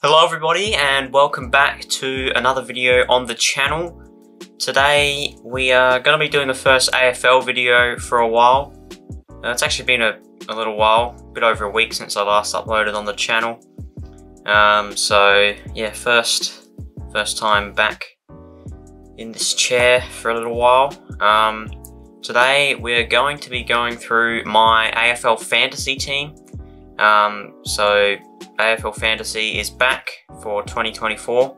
Hello everybody and welcome back to another video on the channel. Today we are going to be doing the first AFL video for a while. It's actually been a little while, a bit over a week since I last uploaded on the channel. So yeah, first time back in this chair for a little while. Today we're going to be going through my AFL fantasy team. So AFL Fantasy is back for 2024.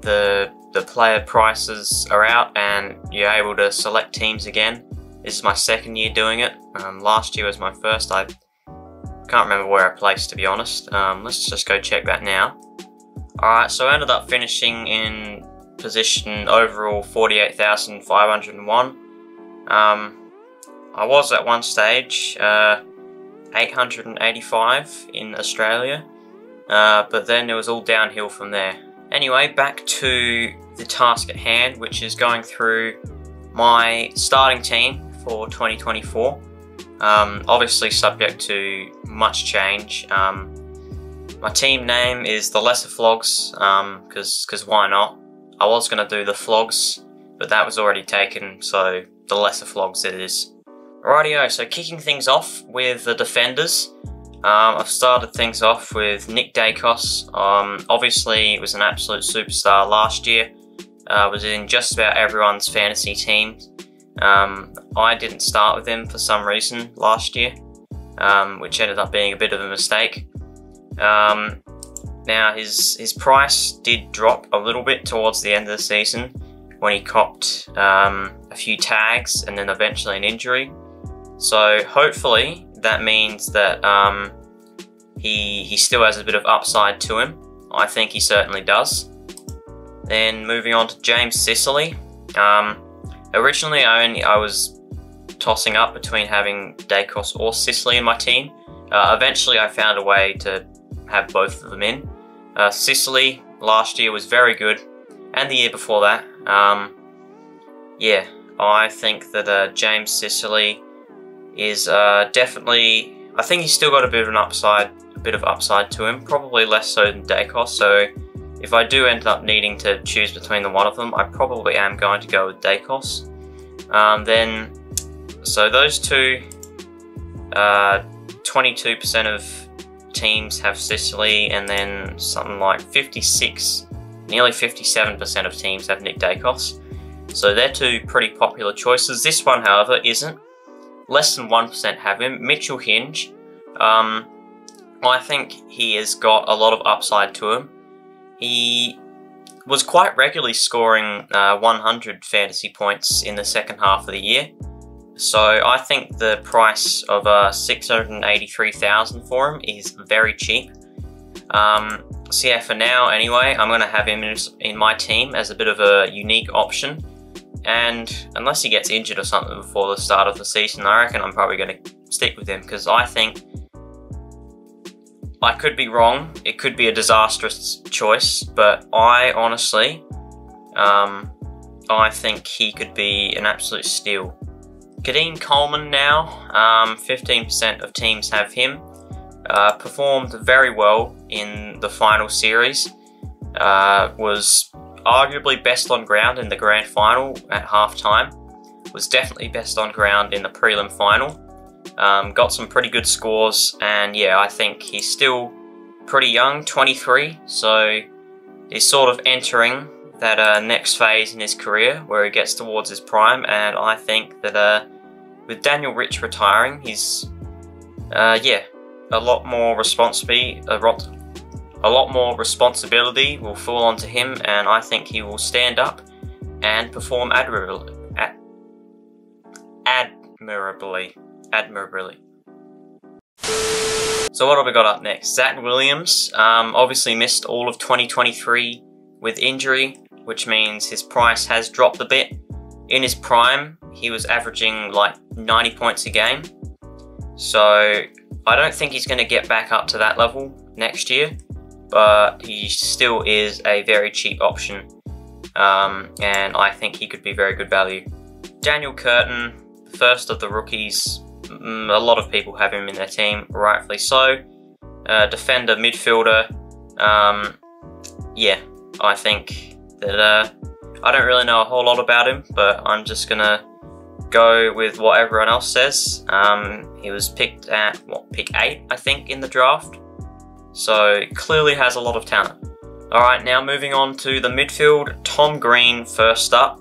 The player prices are out and you're able to select teams again. This is my second year doing it. Last year was my first. I can't remember where I placed, to be honest. Let's just go check that now. Alright, so I ended up finishing in position overall 48,501. I was at one stage 885 in Australia, but then it was all downhill from there. Anyway, back to the task at hand, which is going through my starting team for 2024. Obviously subject to much change. My team name is the Lesser Flogs, because why not? I was going to do the Flogs, but that was already taken, so the Lesser Flogs it is. Rightio, so kicking things off with the defenders. I've started things off with Nick Dacos. Obviously, he was an absolute superstar last year. Was in just about everyone's fantasy team. I didn't start with him for some reason last year, which ended up being a bit of a mistake. Now, his price did drop a little bit towards the end of the season when he copped a few tags and then eventually an injury. So hopefully that means that he still has a bit of upside to him. I think he certainly does. Then moving on to James Sicily. Originally I was tossing up between having Dacos or Sicily in my team. Eventually I found a way to have both of them in. Sicily last year was very good, and the year before that. Yeah, I think that James Sicily is definitely, I think he's still got a bit of upside to him, probably less so than Dacos, so if I do end up needing to choose between the one of them, I probably am going to go with Dacos. So those two, 22% of teams have Sicily, and then something like 56, nearly 57% of teams have Nick Dacos. So they're two pretty popular choices. This one, however, isn't. Less than 1% have him. Mitchell Hinge. I think he has got a lot of upside to him. He was quite regularly scoring 100 fantasy points in the second half of the year. So I think the price of 683,000 for him is very cheap. So yeah, for now anyway, I'm going to have him in my team as a bit of a unique option. And unless he gets injured or something before the start of the season, I reckon I'm probably going to stick with him, because I think, I could be wrong, it could be a disastrous choice, but I honestly, I think he could be an absolute steal. Kadeem Coleman now, 15% of teams have him. Performed very well in the final series, was arguably best on ground in the grand final at halftime, was definitely best on ground in the prelim final, got some pretty good scores, and yeah, I think he's still pretty young, 23, so he's sort of entering that next phase in his career where he gets towards his prime, and I think that with Daniel Rich retiring, he's yeah, a lot more responsibility will fall onto him, and I think he will stand up and perform admirably. So what have we got up next? Zach Williams obviously missed all of 2023 with injury, which means his price has dropped a bit. In his prime, he was averaging like 90 points a game. So I don't think he's going to get back up to that level next year, but he still is a very cheap option, and I think he could be very good value. Daniel Curtin, first of the rookies, a lot of people have him in their team, rightfully so. defender, midfielder. Yeah, I think that I don't really know a whole lot about him, but I'm just gonna go with what everyone else says. He was picked at, what, pick 8, I think, in the draft. So clearly has a lot of talent. Alright, now moving on to the midfield. Tom Green first up.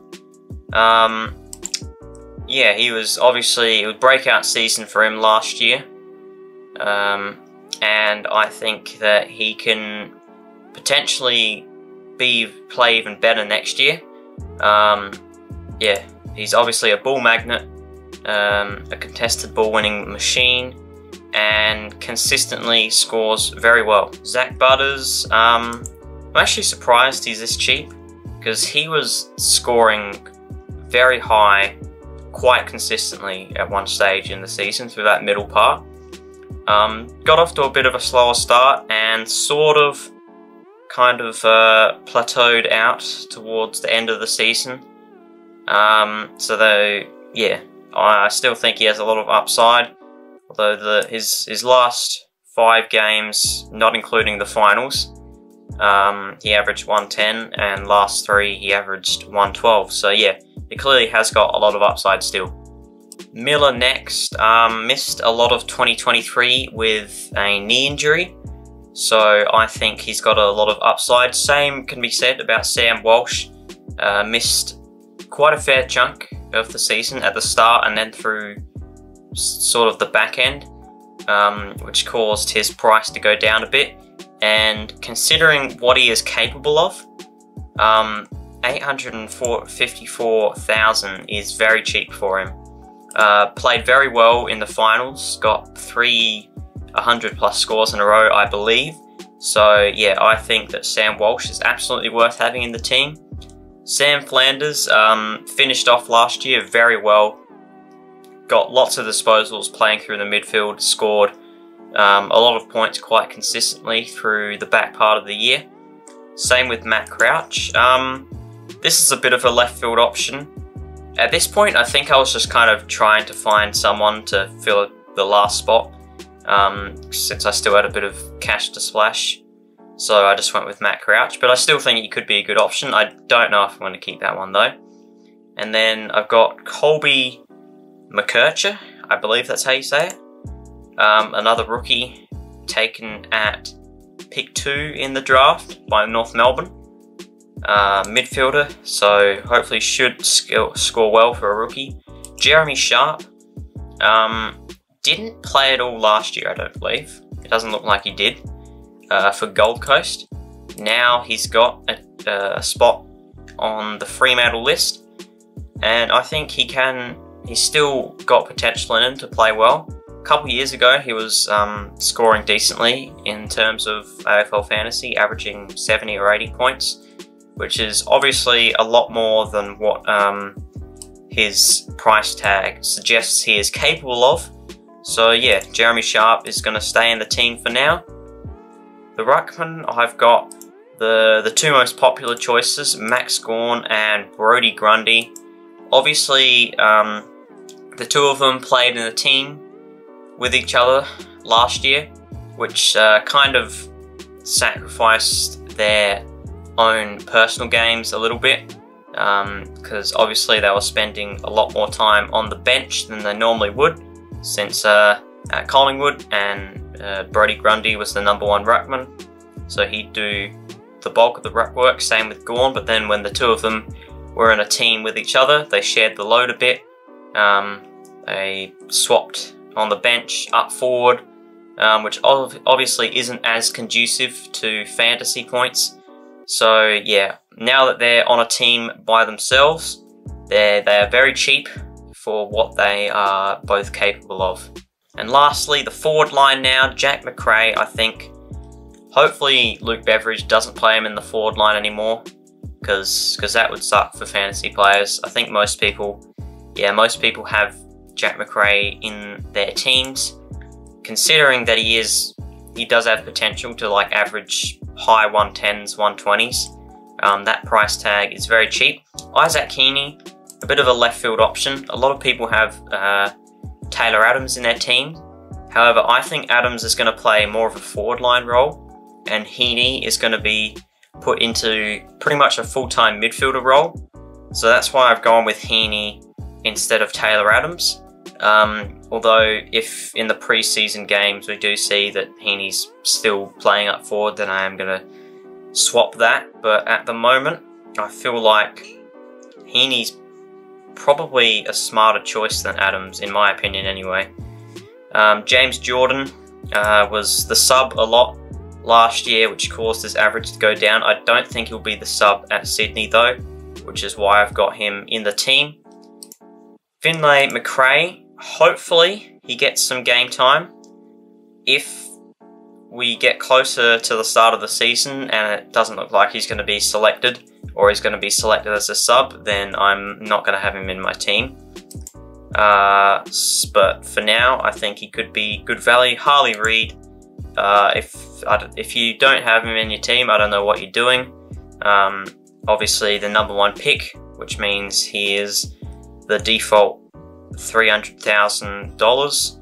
Yeah, he was obviously, it was a breakout season for him last year. And I think that he can potentially play even better next year. Yeah, he's obviously a ball magnet, a contested ball winning machine, and consistently scores very well. Zach Butters, I'm actually surprised he's this cheap, because he was scoring very high quite consistently at one stage in the season through that middle part. Got off to a bit of a slower start and sort of kind of plateaued out towards the end of the season. So though, yeah, I still think he has a lot of upside, although his last 5 games, not including the finals, he averaged 110, and last 3 he averaged 112. So yeah, he clearly has got a lot of upside still. Miller next, missed a lot of 2023 with a knee injury, so I think he's got a lot of upside. Same can be said about Sam Walsh. Missed quite a fair chunk of the season at the start and then through sort of the back end, which caused his price to go down a bit. And considering what he is capable of, 854,000 is very cheap for him. Played very well in the finals, got 3 100+ scores in a row, I believe. So yeah, I think that Sam Walsh is absolutely worth having in the team. Sam Flanders finished off last year very well, got lots of disposals playing through the midfield, scored a lot of points quite consistently through the back part of the year. Same with Matt Crouch. This is a bit of a left field option. At this point, I think I was just kind of trying to find someone to fill the last spot, since I still had a bit of cash to splash. So I just went with Matt Crouch, but I still think he could be a good option. I don't know if I'm going to keep that one though. And then I've got Colby McKercher, I believe that's how you say it. Another rookie taken at pick 2 in the draft by North Melbourne. Midfielder, so hopefully should score well for a rookie. Jeremy Sharp didn't play at all last year, I don't believe. It doesn't look like he did for Gold Coast. Now he's got a spot on the Fremantle list, and I think he's still got potential in him to play well. A couple of years ago he was scoring decently in terms of AFL fantasy, averaging 70 or 80 points, which is obviously a lot more than what his price tag suggests he is capable of. So yeah, Jeremy Sharp is going to stay in the team for now. The ruckman, I've got the 2 most popular choices, Max Gawn and Brodie Grundy. Obviously, the 2 of them played in a team with each other last year, which kind of sacrificed their own personal games a little bit, because obviously they were spending a lot more time on the bench than they normally would, since at Collingwood, and Brodie Grundy was the #1 ruckman, so he'd do the bulk of the ruck work. Same with Gawn, but then when the 2 of them were in a team with each other, they shared the load a bit. They swapped on the bench up forward, which obviously isn't as conducive to fantasy points. So yeah, now that they're on a team by themselves, they are very cheap for what they are both capable of. And lastly, the forward line now, Jack Macrae, I think. Hopefully Luke Beveridge doesn't play him in the forward line anymore, because that would suck for fantasy players. I think most people have Jack Macrae in their teams, considering that he does have potential to like average high 110s, 120s. That price tag is very cheap. Isaac Keaney, a bit of a left field option. A lot of people have Taylor Adams in their team. However, I think Adams is going to play more of a forward line role, and Heaney is going to be put into pretty much a full-time midfielder role. So that's why I've gone with Heaney instead of Taylor Adams. Although if in the pre-season games we do see that Heaney's still playing up forward, then I am going to swap that. But at the moment, I feel like Heaney's probably a smarter choice than Adams, in my opinion anyway. James Jordan was the sub a lot last year, which caused his average to go down. I don't think he'll be the sub at Sydney though, which is why I've got him in the team. Finlay McRae, hopefully he gets some game time. If we get closer to the start of the season and it doesn't look like he's going to be selected, or he's going to be selected as a sub, then I'm not going to have him in my team. But for now, I think he could be good value. Harley Reid, if you don't have him in your team, I don't know what you're doing. Obviously the #1 pick, which means he is the default $300,000.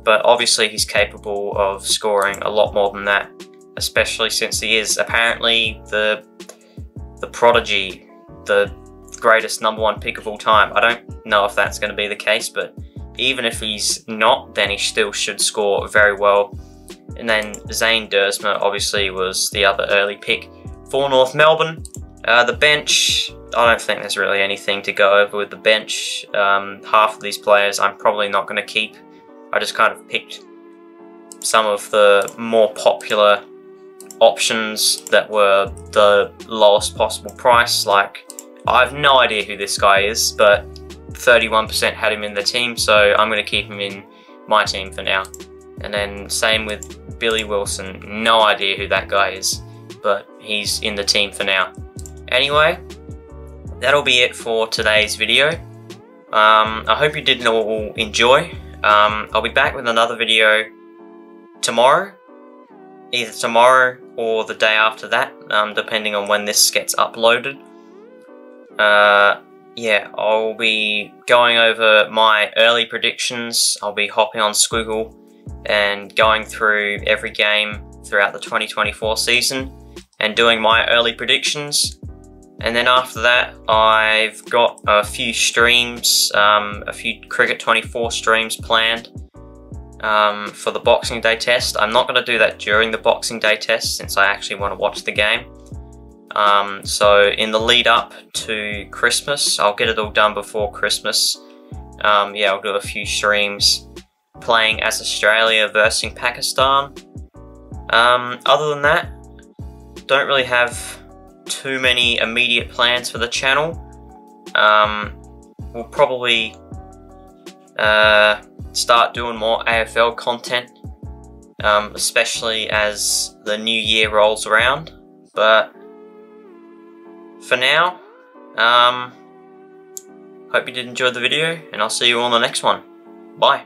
But obviously he's capable of scoring a lot more than that, especially since he is apparently the prodigy, the greatest #1 pick of all time. I don't know if that's going to be the case, but even if he's not, then he still should score very well. And then Zane Dersma obviously was the other early pick for North Melbourne. The bench, I don't think there's really anything to go over with the bench. Half of these players I'm probably not going to keep. I just kind of picked some of the more popular options that were the lowest possible price. Like, I have no idea who this guy is, but 31% had him in the team, so I'm going to keep him in my team for now. And then same with Billy Wilson, no idea who that guy is, but he's in the team for now. Anyway, that'll be it for today's video. I hope you did all enjoy. I'll be back with another video tomorrow, either tomorrow or the day after that, depending on when this gets uploaded. Yeah, I'll be going over my early predictions. I'll be hopping on Squiggle and going through every game throughout the 2024 season and doing my early predictions. And then after that, I've got a few streams, a few Cricket 24 streams planned for the Boxing Day test. I'm not going to do that during the Boxing Day test since I actually want to watch the game. So in the lead up to Christmas, I'll get it all done before Christmas. Yeah, I'll do a few streams playing as Australia versus Pakistan. Other than that, don't really have too many immediate plans for the channel. We'll probably start doing more AFL content, especially as the new year rolls around. But for now, hope you did enjoy the video, and I'll see you on the next one. Bye.